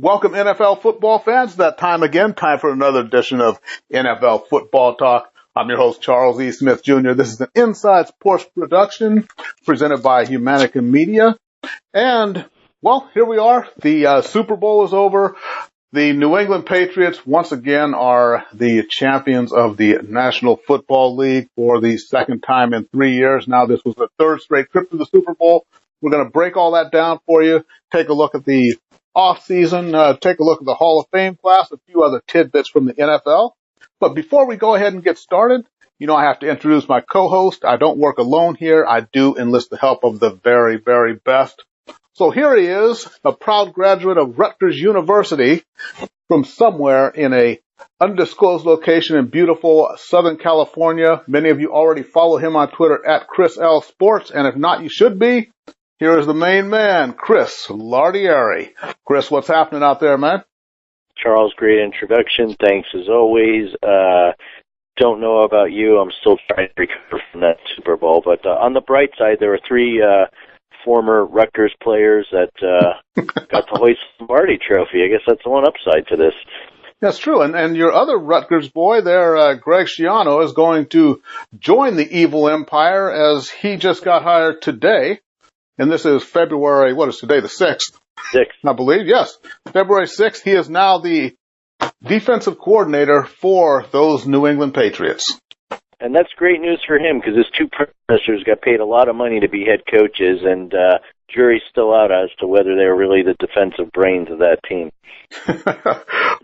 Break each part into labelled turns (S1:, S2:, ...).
S1: Welcome, NFL football fans. That time again, time for another edition of NFL Football Talk. I'm your host, Charles E. Smith Jr. This is an Inside Sports production presented by Humanica Media. And, well, here we are. The Super Bowl is over. The New England Patriots, once again, are the champions of the National Football League for the second time in 3 years. Now, this was the third straight trip to the Super Bowl. We're going to break all that down for you, take a look at the off-season, take a look at the Hall of Fame class, a few other tidbits from the NFL. But before we go ahead and get started, I have to introduce my co-host. I don't work alone here. I do enlist the help of the very, very best. So here he is, a proud graduate of Rutgers University from somewhere in a undisclosed location in beautiful Southern California. Many of you already follow him on Twitter at Chris L Sports, and if not, you should be. Here is the main man, Chris Lardieri. Chris, what's happening out there, man?
S2: Charles, great introduction. Thanks as always. Don't know about you. I'm still trying to recover from that Super Bowl. But on the bright side, there were three former Rutgers players that got the Hoist Lombardi Trophy. I guess that's the one upside to this.
S1: That's true. And your other Rutgers boy there, Greg Schiano, is going to join the evil empire as he just got hired today. And this is February, what is today, the 6th?
S2: 6th.
S1: I believe, yes. February 6th, he is now the defensive coordinator for those New England Patriots.
S2: And that's great news for him because his two predecessors got paid a lot of money to be head coaches, and jury's still out as to whether they're really the defensive brains of that team.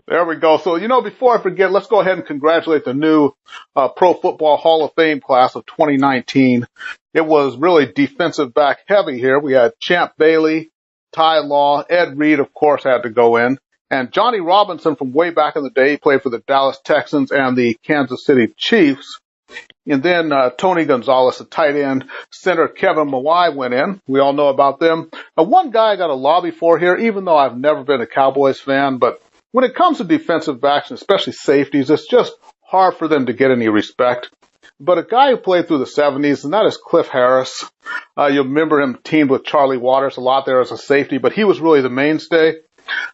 S1: There we go. So, before I forget, let's go ahead and congratulate the new Pro Football Hall of Fame class of 2019. It was really defensive back heavy here. We had Champ Bailey, Ty Law, Ed Reed, of course, had to go in. And Johnny Robinson from way back in the day, he played for the Dallas Texans and the Kansas City Chiefs. And then Tony Gonzalez, the tight end, center Kevin Mawai went in. We all know about them. One guy I got a lobby for here, even though I've never been a Cowboys fan, but when it comes to defensive backs, and especially safeties, it's just hard for them to get any respect. But a guy who played through the 70s, and that is Cliff Harris. You'll remember him teamed with Charlie Waters a lot there as a safety, but he was really the mainstay.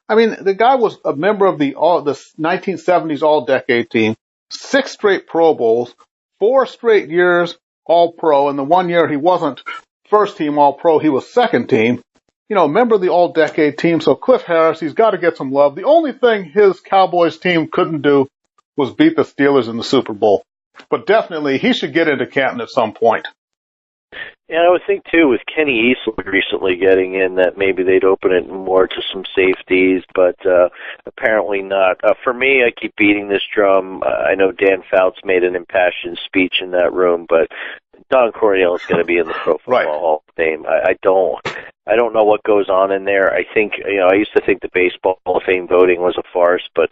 S1: I mean, the guy was a member of the 1970s All-Decade team, 6 straight Pro Bowls, 4 straight years All-Pro, and the 1 year he wasn't first team All-Pro, he was second team. Member of the All-Decade team, so Cliff Harris, he's got to get some love. The only thing his Cowboys team couldn't do was beat the Steelers in the Super Bowl. But definitely, he should get into Canton at some point.
S2: And I would think, too, with Kenny Eastwood recently getting in, that maybe they'd open it more to some safeties, but apparently not. For me, I keep beating this drum. I know Dan Fouts made an impassioned speech in that room, but Don Coryell is going to be in the Pro Football Hall of Fame. I don't know what goes on in there. I think, I used to think the Baseball Hall of Fame voting was a farce, but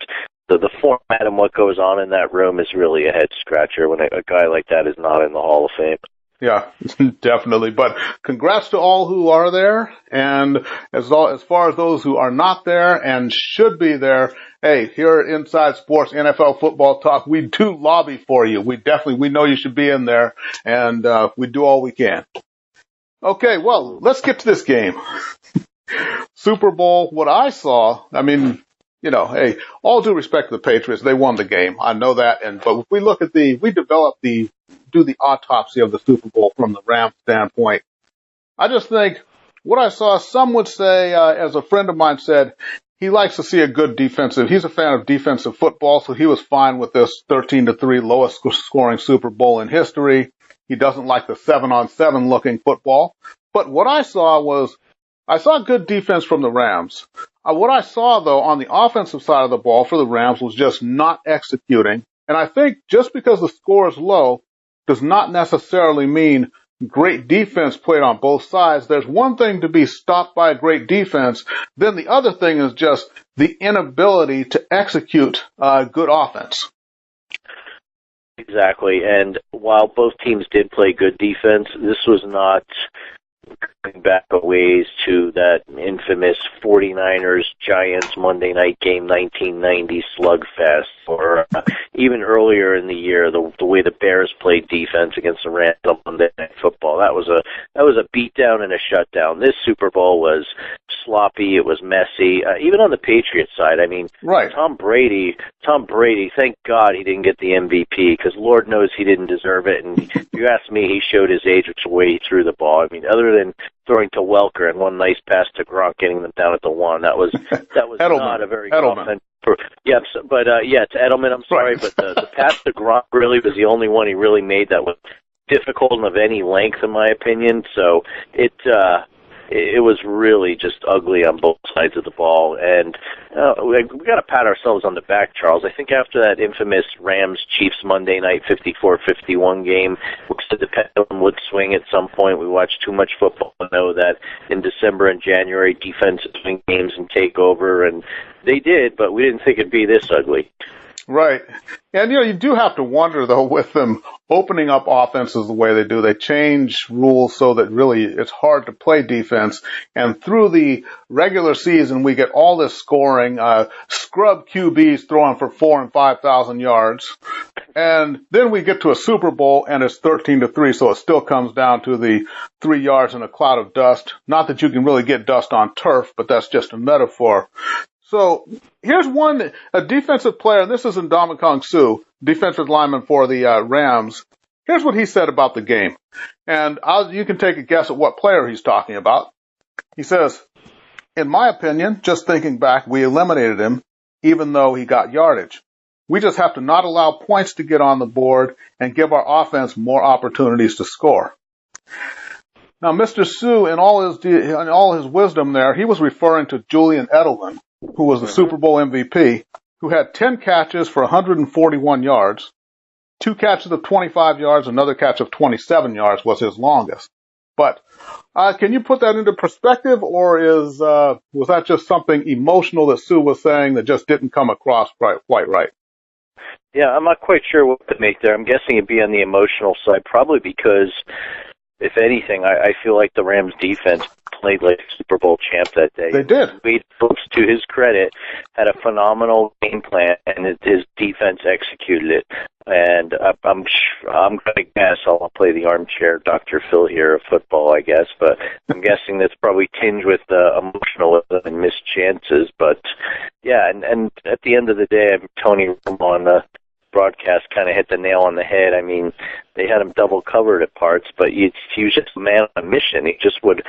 S2: the format and what goes on in that room is really a head-scratcher when a guy like that is not in the Hall of Fame.
S1: Yeah, definitely. But congrats to all who are there. And as far as those who are not there and should be there, hey, here at Inside Sports NFL Football Talk, we do lobby for you. We know you should be in there, and we do all we can. Okay, well, let's get to this game. Super Bowl, what I saw, hey, all due respect to the Patriots, they won the game. I know that. But if we look at do the autopsy of the Super Bowl from the Rams standpoint, I just think what I saw, some would say, as a friend of mine said, he likes to see a good defensive. He's a fan of defensive football, so he was fine with this 13-3 lowest scoring Super Bowl in history. He doesn't like the 7-on-7 looking football. But what I saw good defense from the Rams. What I saw, though, on the offensive side of the ball for the Rams was just not executing. And I think just because the score is low does not necessarily mean great defense played on both sides. There's one thing to be stopped by a great defense. Then the other thing is just the inability to execute good offense.
S2: Exactly. And while both teams did play good defense, this was not going back a ways to that infamous 49ers Giants Monday night game 1990 slugfest, or even earlier in the year the way the Bears played defense against the Rams on Monday Night Football. That was a beatdown and a shutdown. This Super Bowl was sloppy. It was messy. Even on the Patriots side, I mean,
S1: Right.
S2: Tom Brady, thank God he didn't get the MVP, because Lord knows he didn't deserve it. And if you ask me, he showed his age with the way he threw the ball. I mean, other than throwing to Welker and one nice pass to Gronk, getting them down at the one, that was
S1: Edelman.
S2: not a very
S1: Edelman.
S2: good offense. Yeah, but to Edelman, I'm sorry,
S1: Right.
S2: but the pass to Gronk really was the only one he really made that was difficult and of any length, in my opinion. So it was really just ugly on both sides of the ball, and we got to pat ourselves on the back, Charles. I think after that infamous Rams-Chiefs Monday night 54-51 game, we said the pendulum would swing at some point. We watched too much football to know that in December and January, defenses win games and take over, and they did, but we didn't think it'd be this ugly.
S1: Right. And, you do have to wonder, though, with them opening up offenses the way they do. They change rules so that really it's hard to play defense. And through the regular season, we get all this scoring, scrub QBs throwing for 4,000 and 5,000 yards. And then we get to a Super Bowl and it's 13-3. So it still comes down to the 3 yards in a cloud of dust. Not that you can really get dust on turf, but that's just a metaphor. So here's a defensive player, and this is Ndamukong Suh, defensive lineman for the Rams. Here's what he said about the game. And you can take a guess at what player he's talking about. He says, "In my opinion, just thinking back, we eliminated him, even though he got yardage. We just have to not allow points to get on the board and give our offense more opportunities to score." Now, Mr. Suh, in all his wisdom there, he was referring to Julian Edelman, who was the Super Bowl MVP, who had 10 catches for 141 yards, 2 catches of 25 yards, another catch of 27 yards was his longest. But can you put that into perspective, or was that just something emotional that Suh was saying that just didn't come across quite right?
S2: Yeah, I'm not quite sure what to make there. I'm guessing it'd be on the emotional side, probably because, if anything, I feel like the Rams defense played like a Super Bowl champ that day.
S1: They did.
S2: Wade Phillips, to his credit, had a phenomenal game plan, and his defense executed it. And I'm going to guess, I'll play the armchair Dr. Phil here of football, I guess, but I'm guessing that's probably tinged with emotionalism and missed chances. But, yeah, and at the end of the day, Tony Romo on the broadcast kind of hit the nail on the head. I mean, they had him double covered at parts, but he was just a man on a mission. He just would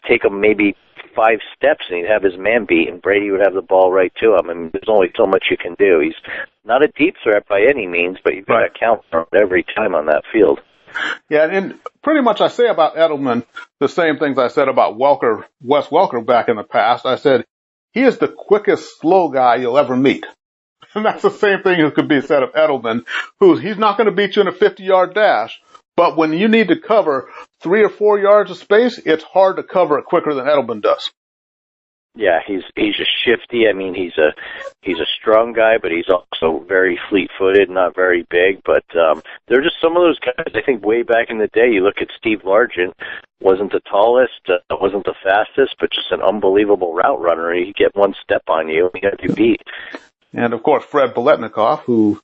S2: take him maybe 5 steps and he'd have his man beat, and Brady would have the ball right to him. I mean, there's only so much you can do. He's not a deep threat by any means, but you've got to count for him every time on that field.
S1: Yeah, and pretty much I say about Edelman the same things I said about Wes Welker back in the past. I said, he is the quickest slow guy you'll ever meet. And that's the same thing that could be said of Edelman, he's not going to beat you in a 50-yard dash. But when you need to cover 3 or 4 yards of space, it's hard to cover it quicker than Edelman does.
S2: Yeah, he's just shifty. I mean, he's a strong guy, but he's also very fleet-footed, not very big. But they're just some of those guys. I think way back in the day, you look at Steve Largent, wasn't the tallest, wasn't the fastest, but just an unbelievable route runner. He'd get one step on you, and he got you beat. And,
S1: of course, Fred Biletnikoff, who,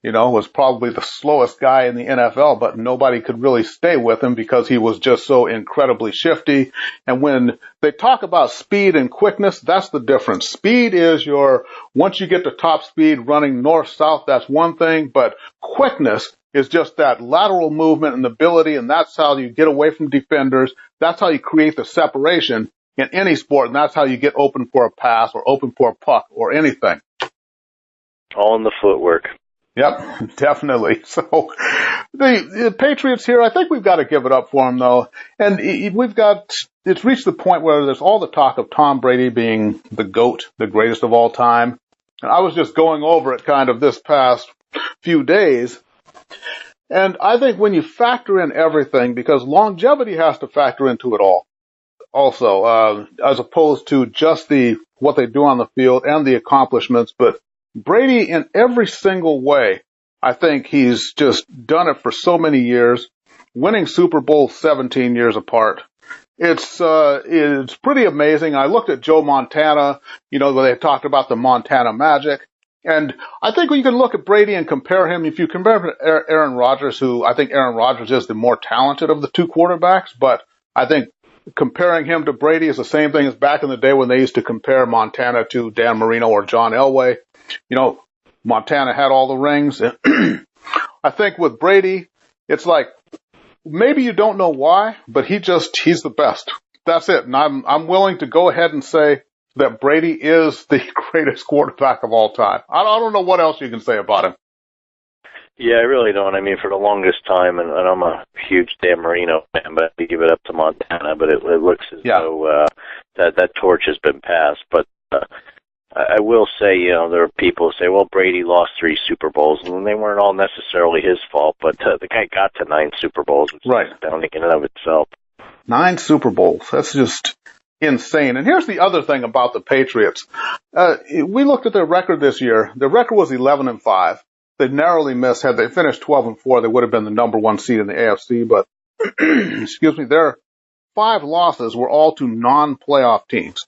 S1: was probably the slowest guy in the NFL, but nobody could really stay with him because he was just so incredibly shifty. And when they talk about speed and quickness, that's the difference. Speed is once you get to top speed running north-south, that's one thing, but quickness is just that lateral movement and ability, and that's how you get away from defenders. That's how you create the separation in any sport, and that's how you get open for a pass or open for a puck or anything.
S2: All in the footwork.
S1: Yep, definitely. So the Patriots here, I think we've got to give it up for them, though. And it's reached the point where there's all the talk of Tom Brady being the GOAT, the greatest of all time. And I was just going over it kind of this past few days. And I think when you factor in everything, because longevity has to factor into it all also, as opposed to just what they do on the field and the accomplishments, but Brady, in every single way, I think he's just done it for so many years, winning Super Bowl 17 years apart. It's pretty amazing. I looked at Joe Montana, where they talked about the Montana Magic. And I think you can look at Brady and compare him. If you compare him to Aaron Rodgers, who I think Aaron Rodgers is the more talented of the two quarterbacks, but I think comparing him to Brady is the same thing as back in the day when they used to compare Montana to Dan Marino or John Elway. Montana had all the rings. I think with Brady, it's like, maybe you don't know why, but he's the best. That's it. And I'm willing to go ahead and say that Brady is the greatest quarterback of all time. I don't know what else you can say about him.
S2: Yeah, I really don't. I mean, for the longest time, and I'm a huge Dan Marino fan, but I give it up to Montana. But it looks as though that torch has been passed. But I will say, there are people who say, well, Brady lost 3 Super Bowls, and they weren't all necessarily his fault. But the guy got to 9 Super Bowls, which is astounding in and of itself. 9
S1: Super Bowls. That's just insane. And here's the other thing about the Patriots. We looked at their record this year. Their record was 11-5. They narrowly missed. Had they finished 12-4, they would have been the number 1 seed in the AFC. But, excuse me, their 5 losses were all to non-playoff teams.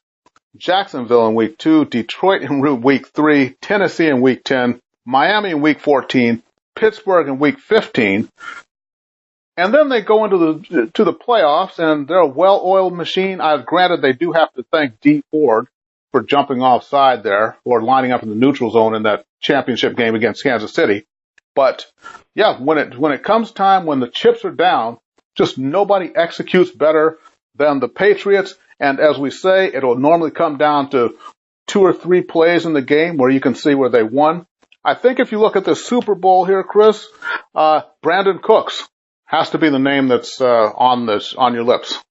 S1: Jacksonville in Week 2, Detroit in Week 3, Tennessee in Week 10, Miami in Week 14, Pittsburgh in Week 15. And then they go into the playoffs, and they're a well-oiled machine. Granted, they do have to thank Dee Ford for jumping offside there or lining up in the neutral zone in that championship game against Kansas City. But yeah, when it comes time, when the chips are down, just nobody executes better than the Patriots. And as we say, it'll normally come down to 2 or 3 plays in the game where you can see where they won. I think if you look at the Super Bowl here, Chris, Brandon Cooks has to be the name that's on your lips.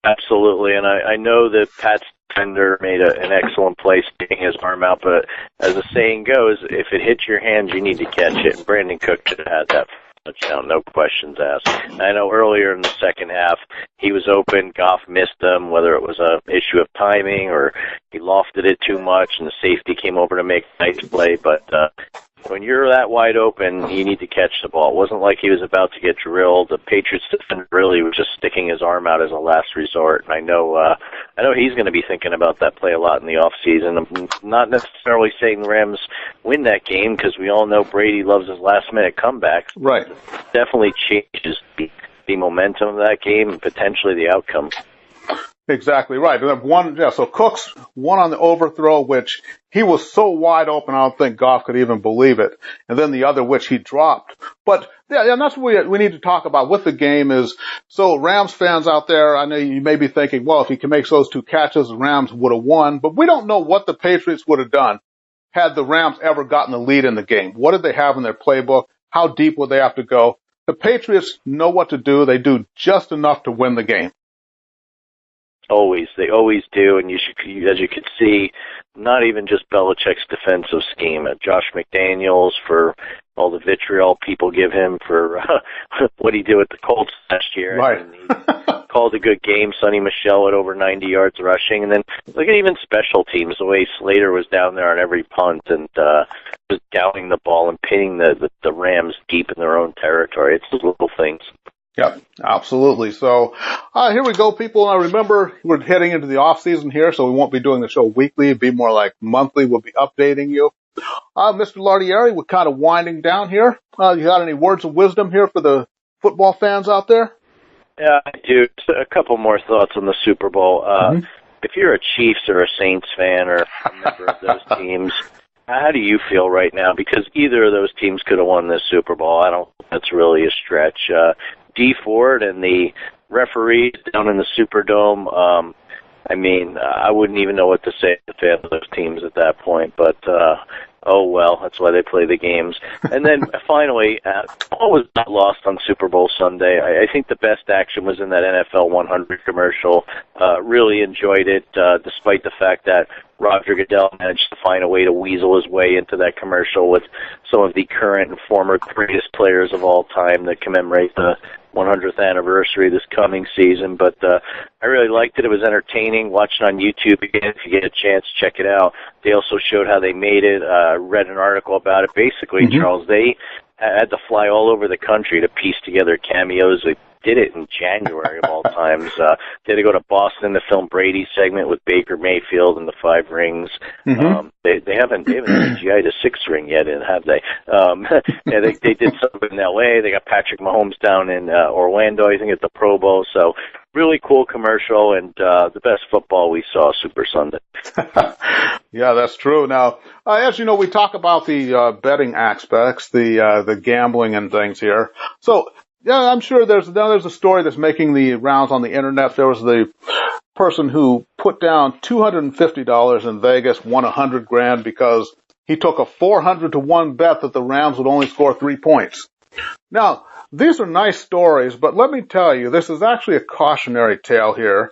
S2: Absolutely, and I know that Pat's defender made an excellent play sticking his arm out, but as the saying goes, if it hits your hands, you need to catch it, and Brandon Cook should have had that touchdown, no questions asked. I know earlier in the second half, he was open, Goff missed him, whether it was an issue of timing or he lofted it too much and the safety came over to make a nice play, but when you're that wide open, you need to catch the ball. It wasn't like he was about to get drilled. The Patriots defender really was just sticking his arm out as a last resort. And I know he's going to be thinking about that play a lot in the offseason. I'm not necessarily saying the Rams win that game because we all know Brady loves his last-minute comebacks.
S1: Right.
S2: It definitely changes the momentum of that game and potentially the outcome.
S1: Exactly right. So Cooks won on the overthrow, which he was so wide open, I don't think Goff could even believe it. And then the other, which he dropped. But yeah, and that's what we need to talk about with the game is, so Rams fans out there, I know you may be thinking, well, if he can make those 2 catches, the Rams would have won. But we don't know what the Patriots would have done had the Rams ever gotten the lead in the game. What did they have in their playbook? How deep would they have to go? The Patriots know what to do. They do just enough to win the game.
S2: They always do, and as you could see, not even just Belichick's defensive scheme. Josh McDaniels, for all the vitriol people give him for what he did with the Colts last year.
S1: Right.
S2: And he called a good game. Sonny Michel at over 90 yards rushing. And then look at even special teams, the way Slater was down there on every punt and just downing the ball and pinning the Rams deep in their own territory. It's those little things.
S1: Yeah, absolutely. So here we go, people. Now remember, we're heading into the off season here, so we won't be doing the show weekly. It'll be more like monthly. We'll be updating you. Mr. Lardieri, we're kind of winding down here. You got any words of wisdom here for the football fans out there?
S2: Yeah, I do. Just a couple more thoughts on the Super Bowl. If you're a Chiefs or a Saints fan or a member of those teams, how do you feel right now? Because either of those teams could have won this Super Bowl. I don't think that's really a stretch. Dee Ford and the referees down in the Superdome, I wouldn't even know what to say to the fans of those teams at that point, but oh well, that's why they play the games. And then finally, all was not lost on Super Bowl Sunday. I think the best action was in that NFL 100 commercial. Really enjoyed it, despite the fact that Roger Goodell managed to find a way to weasel his way into that commercial with some of the current and former greatest players of all time that commemorate the 100th anniversary this coming season. But I really liked it. It was entertaining. Watch it on YouTube again if you get a chance. Check it out. They also showed how they made it. Read an article about it. Basically, Charles, they had to fly all over the country to piece together cameos. They did it in January of all times. They had to go to Boston to film Brady segment with Baker Mayfield and the 5 rings.
S1: Mm-hmm.
S2: They haven't CGI'd a 6th ring yet, have they? Yeah, they did something in L.A. They got Patrick Mahomes down in Orlando, I think, at the Pro Bowl. So really cool commercial, and the best football we saw Super Sunday.
S1: Yeah, that's true. Now, as you know, we talk about the betting aspects, the gambling and things here. So, yeah, I'm sure there's a story that's making the rounds on the internet. There was the person who put down $250 in Vegas, won $100,000 because he took a 400-1 bet that the Rams would only score 3 points. Now, these are nice stories, but let me tell you, this is actually a cautionary tale here.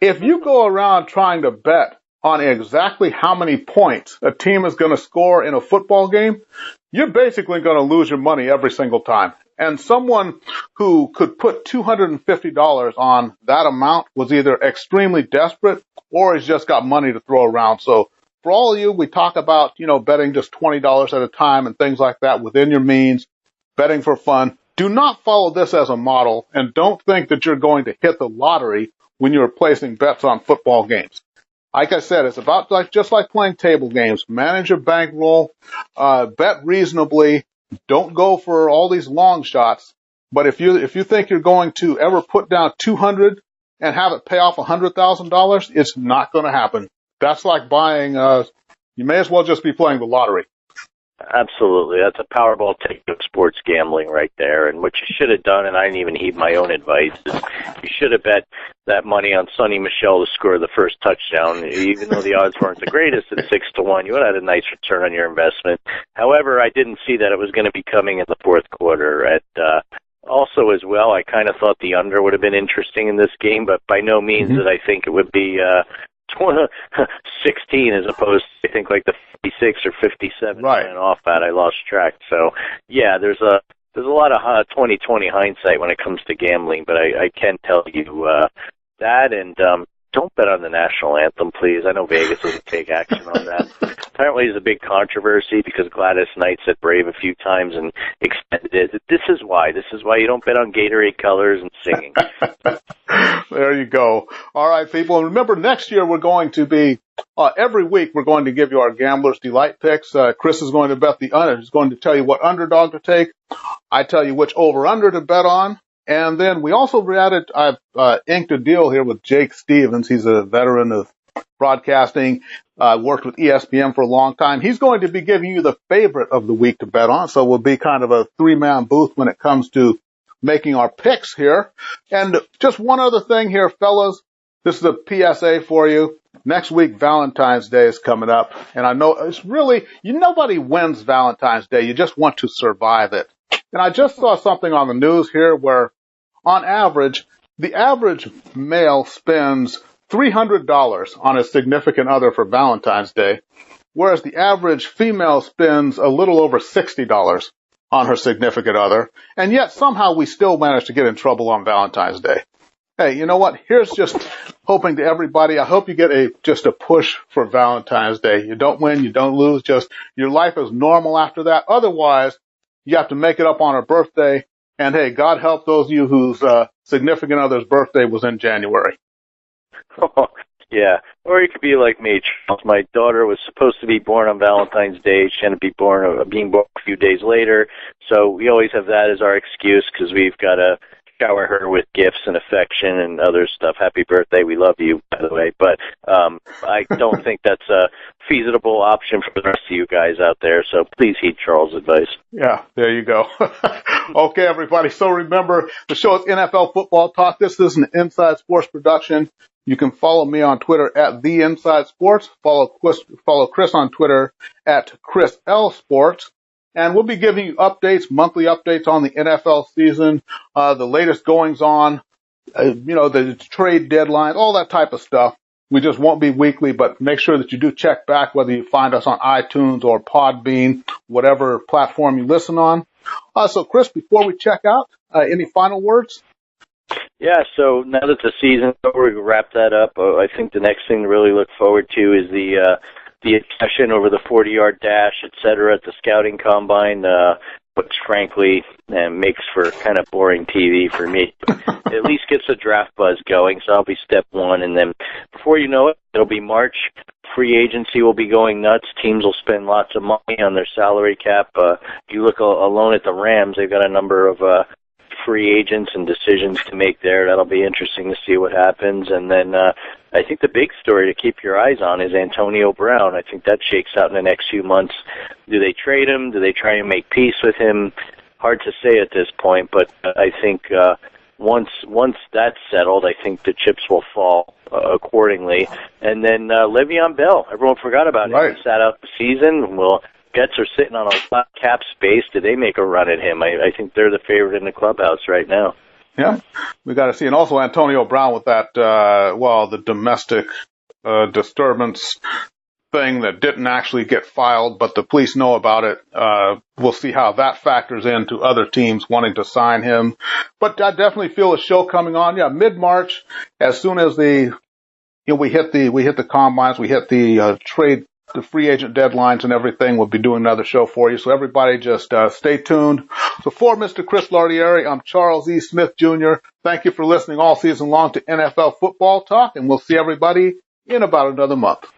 S1: If you go around trying to bet on exactly how many points a team is going to score in a football game, you're basically going to lose your money every single time. And someone who could put $250 on that amount was either extremely desperate or has just got money to throw around. So for all of you, we talk about, betting just $20 at a time and things like that within your means, betting for fun. Do not follow this as a model, and don't think that you're going to hit the lottery when you're placing bets on football games. Like I said, it's about just like playing table games. Manage your bankroll, bet reasonably. Don't go for all these long shots. But if you think you're going to ever put down 200 and have it pay off $100,000, it's not going to happen. That's like buying. You may as well just be playing the lottery.
S2: Absolutely. That's a Powerball take of sports gambling right there. And what you should have done, and I didn't even heed my own advice, is you should have bet that money on Sonny Michel to score the first touchdown. Even though the odds weren't the greatest at 6-1, you would have had a nice return on your investment. However, I didn't see that it was going to be coming in the fourth quarter. Also, as well, I kind of thought the under would have been interesting in this game, but by no means did I think it would be 16 as opposed to, I think, like the 56 or 57
S1: right
S2: off that. I lost track. So, yeah, there's a lot of 20/20 hindsight when it comes to gambling, but I can tell you that, and don't bet on the national anthem, please. I know Vegas doesn't take action on that. Apparently, there's a big controversy because Gladys Knight said brave a few times and extended it. This is why you don't bet on Gatorade colors and singing.
S1: There you go. All right, people. And remember, next year we're going to be, every week we're going to give you our Gambler's Delight picks. Chris is going to bet the under. He's going to tell you what underdog to take. I tell you which over-under to bet on. And then we also I've inked a deal here with Jake Stevens. He's a veteran of broadcasting, worked with ESPN for a long time. He's going to be giving you the favorite of the week to bet on. So we'll be kind of a 3-man booth when it comes to making our picks here. And just one other thing here, fellas. This is a PSA for you. Next week, Valentine's Day is coming up. And I know it's really, nobody wins Valentine's Day. You just want to survive it. And I just saw something on the news here where, on average, the average male spends $300 on his significant other for Valentine's Day, whereas the average female spends a little over $60 on her significant other, and yet somehow we still manage to get in trouble on Valentine's Day. Hey, you know what? Here's just hoping to everybody. I hope you get just a push for Valentine's Day. You don't win, you don't lose, just your life is normal after that. Otherwise, you have to make it up on her birthday. And hey, God help those of you whose significant other's birthday was in January.
S2: Oh, yeah. Or you could be like me, Charles. My daughter was supposed to be born on Valentine's Day. She ended up being born a few days later. So we always have that as our excuse because we've got to shower her with gifts and affection and other stuff. Happy birthday. We love you, by the way. But I don't think that's a feasible option for the rest of you guys out there. So please heed Charles' advice.
S1: Yeah, there you go. Okay, everybody. So remember, the show is NFL Football Talk. This is an Inside Sports production. You can follow me on Twitter at The Inside Sports. Follow Chris on Twitter at Chris L Sports. And we'll be giving you updates, monthly updates on the NFL season, the latest goings on, the trade deadlines, all that type of stuff. We just won't be weekly, but make sure that you do check back whether you find us on iTunes or Podbean, whatever platform you listen on. So, Chris, before we check out, any final words?
S2: Yeah, so now that the season's over, we wrap that up. I think the next thing to really look forward to is the obsession over the 40-yard dash, et cetera, at the scouting combine. which frankly makes for kind of boring TV for me. At least gets the draft buzz going, so that'll be step one. And then before you know it, it'll be March. Free agency will be going nuts. Teams will spend lots of money on their salary cap. You look alone at the Rams, they've got a number of free agents and decisions to make there. That'll be interesting to see what happens. And then I think the big story to keep your eyes on is Antonio Brown. I think that shakes out in the next few months. Do they trade him? Do they try and make peace with him? Hard to say at this point, but I think once that's settled, I think the chips will fall accordingly. And then Le'Veon Bell, everyone forgot about him. He sat out the season. Well, Jets are sitting on a lot of cap space. Do they make a run at him? I think they're the favorite in the clubhouse right now.
S1: Yeah, we got to see. And also Antonio Brown with that, the domestic disturbance thing that didn't actually get filed, but the police know about it. We'll see how that factors into other teams wanting to sign him. But I definitely feel a show coming on. Yeah, mid-March, as soon as we hit the combines, we hit the the free agent deadlines and everything. We'll be doing another show for you. So everybody just stay tuned. So for Mr. Chris Lardieri, I'm Charles E. Smith Jr. Thank you for listening all season long to NFL Football Talk, and we'll see everybody in about another month.